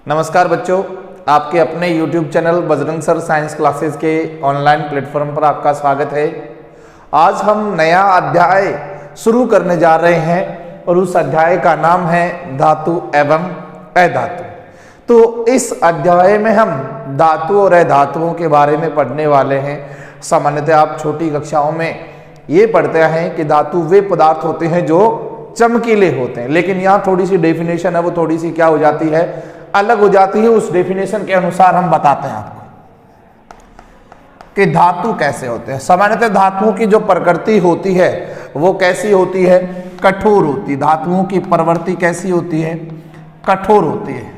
नमस्कार बच्चों, आपके अपने YouTube channel Bajrang sir science classes के ऑनलाइन प्लेटफॉर्म पर आपका स्वागत है। आज हम नया अध्याय शुरू करने जा रहे हैं और उस अध्याय का नाम है धातु एवं अधातु। तो इस अध्याय में हम धातु और अधातुओं के बारे में पढ़ने वाले हैं। सामान्यतः आप छोटी कक्षाओं में ये पढ़ते हैं कि धातु वे पदार्थ होते हैं जो चमकीले होते हैं, लेकिन यहाँ थोड़ी सी डेफिनेशन है वो थोड़ी सी क्या हो जाती है, अलग हो जाती है। उस डेफिनेशन के अनुसार हम बताते हैं आपको कि धातु कैसे होते हैं। सामान्यतः धातुओं की जो प्रकृति होती है वो कैसी होती है, कठोर होती है। धातुओं की प्रवृत्ति कैसी होती है, कठोर होती है।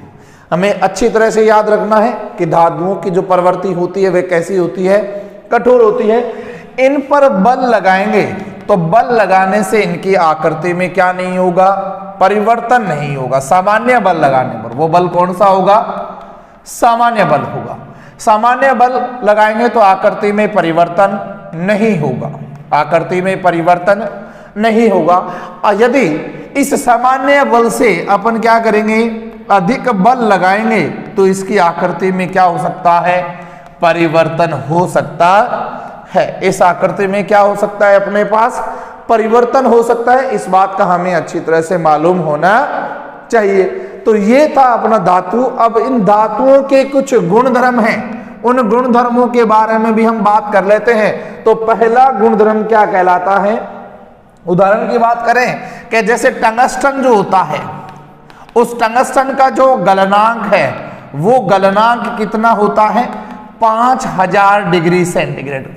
हमें अच्छी तरह से याद रखना है कि धातुओं की जो प्रवृत्ति होती है वह कैसी होती है, कठोर होती है। इन पर बल लगाएंगे तो बल लगाने से इनकी आकृति में क्या नहीं होगा, परिवर्तन नहीं होगा। सामान्य बल लगाने पर, वो बल कौन सा होगा, सामान्य बल होगा। सामान्य बल लगाएंगे तो आकृति में परिवर्तन नहीं होगा, आकृति में परिवर्तन नहीं होगा। और यदि इस सामान्य बल से अपन क्या करेंगे, अधिक बल लगाएंगे तो इसकी आकृति में क्या हो सकता है, परिवर्तन हो सकता है। इस आकृति में क्या हो सकता है, अपने पास परिवर्तन हो सकता है। इस बात का हमें अच्छी तरह से मालूम होना चाहिए। तो ये था अपना धातु। अब इन धातुओं के कुछ गुणधर्म हैं, उन गुणधर्मों के बारे में भी हम बात कर लेते हैं। तो पहला गुणधर्म क्या कहलाता है, उदाहरण की बात करें कि जैसे टंगस्टन जो होता है, उस टंगस्टन का जो गलनांक है वो गलनांक कितना होता है, 5000 डिग्री सेंटीग्रेड।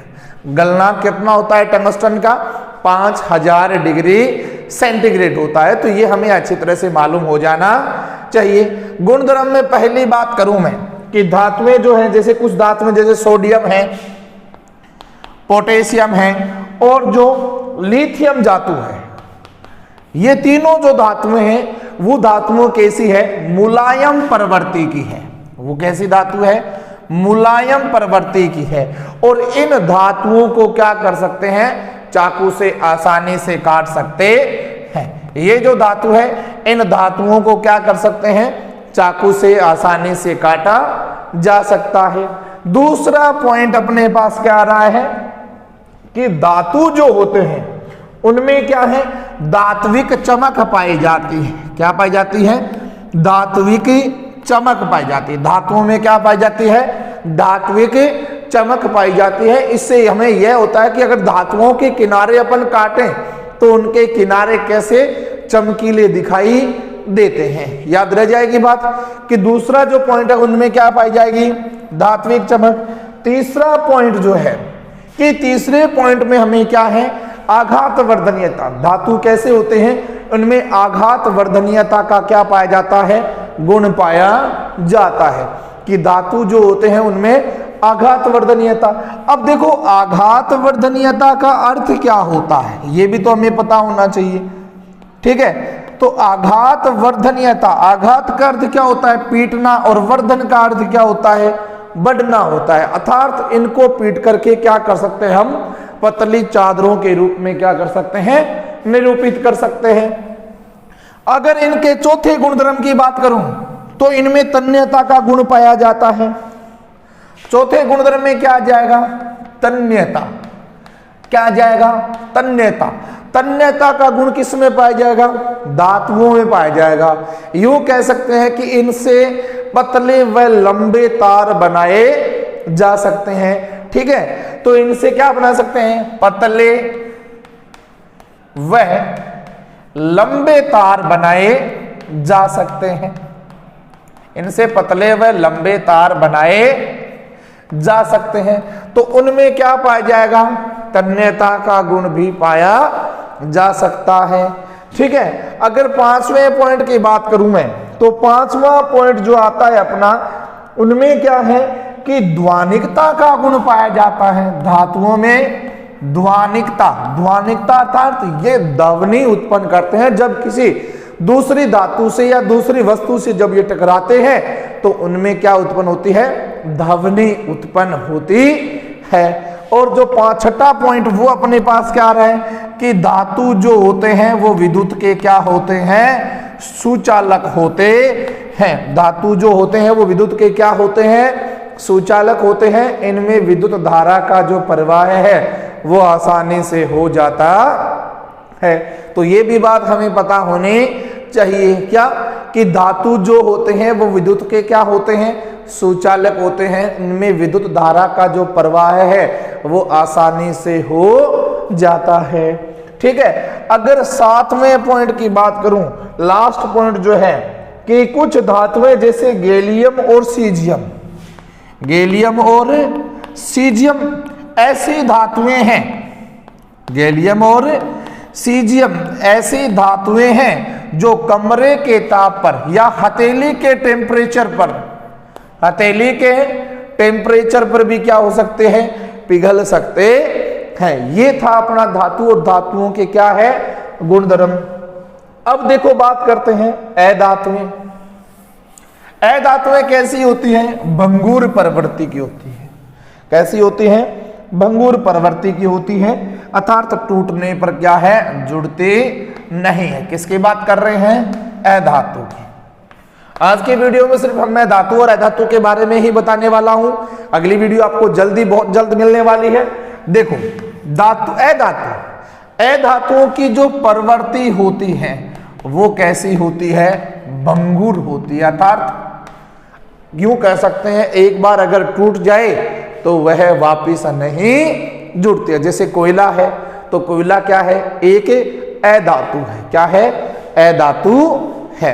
गलनांक कितना होता है टंगस्टन का, 5000 डिग्री सेंटीग्रेड होता है। तो ये हमें अच्छी तरह से मालूम हो जाना चाहिए। गुणधर्म में पहली बात करूं मैं कि धातुएं जो हैं, जैसे कुछ धातुएं जैसे सोडियम है, पोटेशियम है और जो लिथियम धातु है, ये तीनों जो धातुएं हैं वो धातुओं कैसी है, मुलायम प्रवृत्ति की है। वो कैसी धातु है, मुलायम प्रवृत्ति की है। और इन धातुओं को क्या कर सकते हैं, चाकू से आसानी से काट सकते हैं। ये जो धातु है, इन धातुओं को क्या कर सकते हैं, चाकू से आसानी से काटा जा सकता है। दूसरा पॉइंट अपने पास क्या आ रहा है कि धातु जो होते हैं उनमें क्या है, धात्विक चमक पाई जाती है। क्या पाई जाती है, धात्विक चमक पाई जाती है। धातुओं में क्या पाई जाती है, धात्विक चमक पाई जाती है। इससे हमें यह होता है कि अगर धातुओं के किनारे अपन काटें तो उनके किनारे कैसे चमकीले दिखाई देते हैं। याद रह जाएगी बात कि दूसरा जो पॉइंट है उनमें क्या पाई जाएगी, धात्विक चमक। तीसरा पॉइंट जो है कि तीसरे पॉइंट में हमें क्या है, आघात वर्धनीयता। धातु कैसे होते हैं, उनमें आघात वर्धनीयता का क्या पाया जाता है, गुण पाया जाता है कि धातु जो होते हैं उनमें आघात वर्धनीयता। अब देखो आघात वर्धनीयता का अर्थ क्या होता है ये भी तो हमें पता होना चाहिए, ठीक है। तो आघात वर्धनीयता, आघात का अर्थ क्या होता है, पीटना, और वर्धन का अर्थ क्या होता है, बढ़ना होता है। अर्थात इनको पीट करके क्या कर सकते हैं, हम पतली चादरों के रूप में क्या कर सकते हैं, निरूपित कर सकते हैं। अगर इनके चौथे गुणधर्म की बात करूं तो इनमें तन्यता का गुण पाया जाता है। चौथे गुणधर्म में क्या आ जाएगा, तन्यता। क्या आ जाएगा, तन्यता। तन्यता का गुण किस में पाया जाएगा, धातुओं में पाया जाएगा। यूं कह सकते हैं कि इनसे पतले व लंबे तार बनाए जा सकते हैं, ठीक है। तो इनसे क्या बना सकते हैं, पतले व लंबे तार बनाए जा सकते हैं। इनसे पतले व लंबे तार बनाए जा सकते हैं। तो उनमें क्या पाया जाएगा, तन्यता का गुण भी पाया जा सकता है, ठीक है। अगर पांचवें पॉइंट की बात करूं मैं तो पांचवा पॉइंट जो आता है अपना, उनमें क्या है कि ध्वनिकता का गुण पाया जाता है। धातुओं में ध्वनिकता, ध्वनिकता अर्थात ये ध्वनि उत्पन्न करते हैं। जब किसी दूसरी धातु से या दूसरी वस्तु से जब ये टकराते हैं तो उनमें क्या उत्पन्न होती है, ध्वनि उत्पन्न होती है। और जो छठा पॉइंट वो अपने पास क्या आ रहा है कि धातु जो होते हैं वो विद्युत के क्या होते हैं, सुचालक होते हैं। धातु जो होते हैं वो विद्युत के क्या होते हैं, सुचालक होते हैं। इनमें विद्युत धारा का जो प्रवाह है वो आसानी से हो जाता है। तो ये भी बात हमें पता होनी चाहिए क्या, कि धातु जो होते हैं वो विद्युत के क्या होते हैं, सुचालक होते हैं। इनमें विद्युत धारा का जो प्रवाह है वो आसानी से हो जाता है। ठीक है। अगर 7वें पॉइंट की बात करूं, लास्ट पॉइंट जो है कि कुछ धातुएं जैसे गैलियम और सीजियम, गैलियम और सीजियम ऐसी धातुएं हैं, गैलियम और सीजियम ऐसी धातुएं हैं जो कमरे के ताप पर या हथेली के टेम्परेचर पर, हथेली के टेम्परेचर पर भी क्या हो सकते हैं, पिघल सकते हैं। ये था अपना धातु और धातुओं के क्या है, गुणधर्म। अब देखो बात करते हैं अधातुएं। अधातुएं कैसी होती हैं, भंगुर प्रवृत्ति की होती है। कैसी होती हैं, भंगुर प्रवृत्ति की होती है, अर्थात टूटने पर क्या है, जुड़ते नहीं है। किसकी बात कर रहे हैं, अधातु की। आज की वीडियो में सिर्फ मैं धातु और अधातु के बारे में ही बताने वाला हूं। अगली वीडियो आपको जल्दी, बहुत जल्द मिलने वाली है। देखो धातु, अधातुओं की जो प्रवृत्ति होती है वो कैसी होती है, भंगुर होती है। अर्थात यूं कह सकते हैं एक बार अगर टूट जाए तो वह वापिस नहीं जुड़ती है। जैसे कोयला है तो कोयला क्या है, एक अधातु है। क्या है, अधातु है।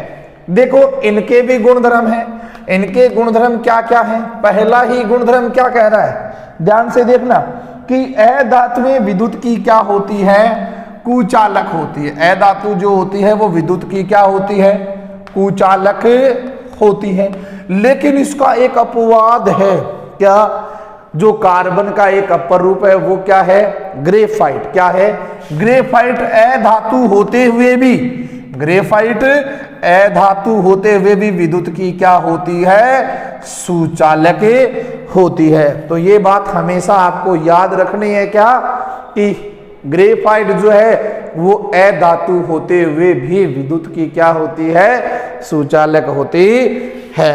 देखो इनके भी गुणधर्म है। इनके गुणधर्म क्या क्या है, पहला ही गुणधर्म क्या कह रहा है, ध्यान से देखना कि अधातुएं विद्युत की क्या होती है, कुचालक होती है। अधातु जो होती है वो विद्युत की क्या होती है, कुचालक होती है। लेकिन इसका एक अपवाद है, क्या, जो कार्बन का एक अपर रूप है वो क्या है, ग्रेफाइट। क्या है, ग्रेफाइट अधातु होते हुए भी, ग्रेफाइट अधातु होते हुए भी विद्युत की क्या होती है, सुचालक होती है। तो ये बात हमेशा आपको याद रखनी है क्या, कि ग्रेफाइट जो है वो अधातु होते हुए भी विद्युत की क्या होती है, सुचालक होती है।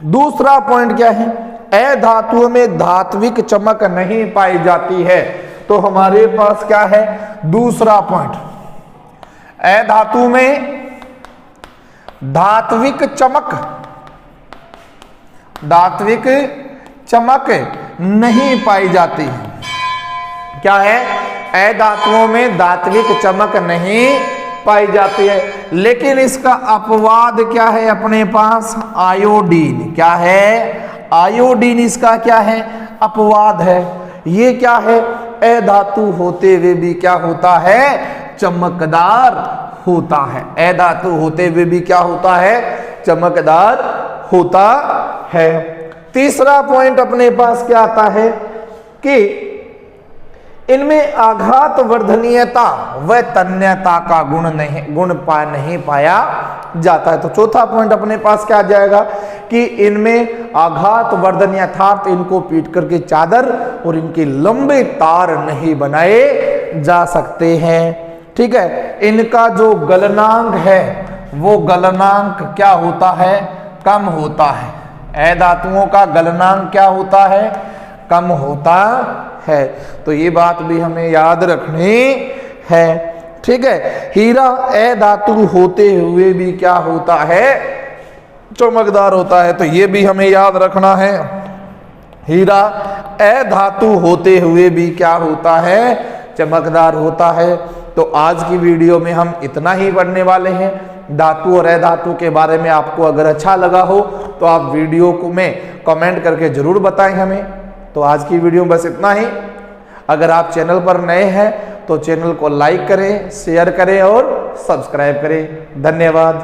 दूसरा पॉइंट क्या है, अधातुओं में धात्विक चमक नहीं पाई जाती है। तो हमारे पास क्या है, दूसरा पॉइंट, अधातु में धात्विक चमक, धात्विक चमक नहीं पाई जाती है। क्या है, अधातुओं में धात्विक चमक नहीं पाई जाती है। लेकिन इसका अपवाद क्या है अपने पास, आयोडीन। क्या है, आयोडीन इसका क्या है, अपवाद है। ये क्या है, अधातु होते हुए भी क्या होता है, चमकदार होता है। अधातु होते हुए भी क्या होता है, चमकदार होता है। तीसरा पॉइंट अपने पास क्या आता है कि इनमें आघात वर्धनीयता व तन्यता का गुण नहीं पाया जाता है। तो चौथा पॉइंट अपने पास क्या आ जाएगा कि इनमें आघात वर्धनीय, अर्थात इनको पीट करके चादर और इनके लंबे तार नहीं बनाए जा सकते हैं। ठीक है। इनका जो गलनांक है वो गलनांक क्या होता है, कम होता है। अधातुओं का गलनांक क्या होता है, कम होता है। तो ये बात भी हमें याद रखनी है। ठीक है। हीरा अधातु होते हुए भी क्या होता है, चमकदार होता है। तो ये भी हमें याद रखना है, हीरा अधातु होते हुए भी क्या होता है, चमकदार होता है। तो आज की वीडियो में हम इतना ही पढ़ने वाले हैं। धातु और अधातु के बारे में आपको अगर अच्छा लगा हो तो आप वीडियो को में कमेंट करके जरूर बताएं हमें। तो आज की वीडियो बस इतना ही। अगर आप चैनल पर नए हैं तो चैनल को लाइक करें, शेयर करें और सब्सक्राइब करें। धन्यवाद।